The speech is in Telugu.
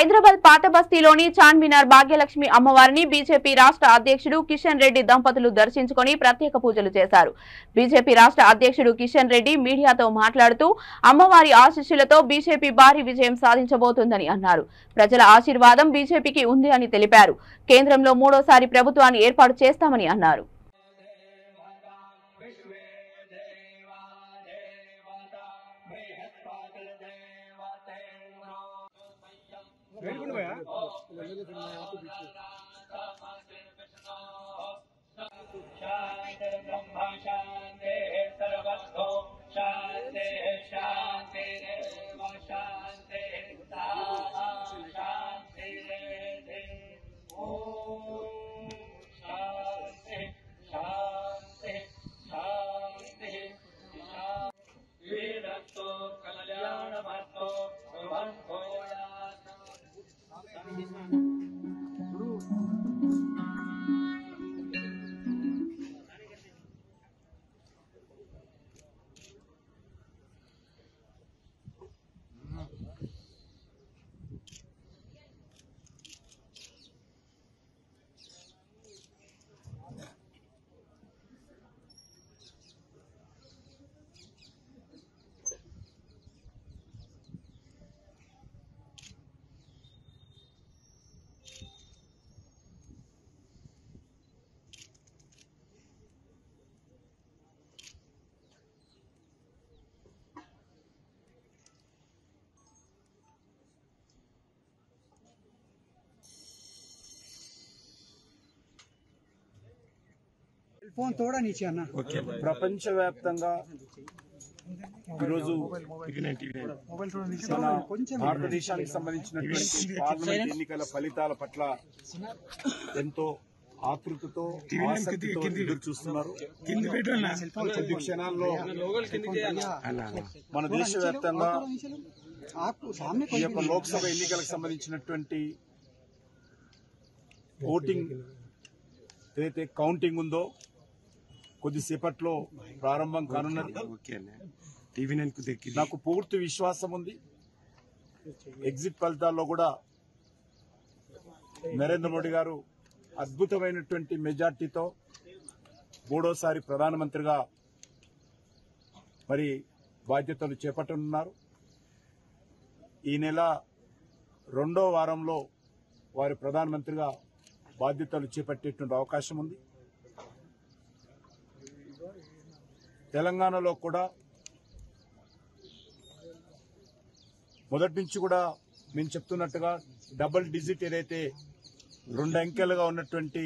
హైదరాబాద్ పాత బస్తీలోని చార్మినార్ భాగ్యలక్ష్మి అమ్మవారిని బీజేపీ రాష్ట్ర అధ్యక్షుడు కిషన్ రెడ్డి దంపతులు దర్శించుకొని ప్రత్యేక పూజలు చేశారు. బీజేపీ రాష్ట్ర అధ్యక్షుడు కిషన్ రెడ్డి మీడియాతో మాట్లాడుతూ అమ్మవారి ఆశీస్సులతో బీజేపీ భారీ విజయం సాధించబోతుందని అన్నారు. ప్రజల ఆశీర్వాదం బీజేపీకి ఉంది అని తెలిపారు. కేంద్రంలో మూడోసారి ప్రభుత్వాన్ని ఏర్పాటు చేస్తామని అన్నారు. ప్రపంచవ్యాప్తంగా ఈరోజు భారతదేశానికి సంబంధించినటువంటి పార్లమెంట్ ఎన్నికల ఫలితాల పట్ల ఎంతో ఆతృతతో ఆసక్తితో ఎదురు చూస్తున్నారు. కొద్ది క్షణాల్లో మన దేశవ్యాప్తంగా ఈ యొక్క లోక్సభ ఎన్నికలకు సంబంధించినటువంటి ఓటింగ్ ఏదైతే కౌంటింగ్ ఉందో కొద్దిసేపట్లో ప్రారంభం కానున్నది. నాకు పూర్తి విశ్వాసం ఉంది. ఎగ్జిట్ ఫలితాల్లో కూడా నరేంద్ర మోడీ గారు అద్భుతమైనటువంటి మెజార్టీతో మూడోసారి ప్రధానమంత్రిగా మరి బాధ్యతలు చేపట్టనున్నారు. ఈ నెల 2వ వారంలో వారి ప్రధానమంత్రిగా బాధ్యతలు చేపట్టేటువంటి అవకాశం ఉంది. తెలంగాణలో కూడా మొదటి నుంచి కూడా మేము చెప్తున్నట్టుగా డబుల్ డిజిట్ ఏదైతే 2 అంకెలుగా ఉన్నటువంటి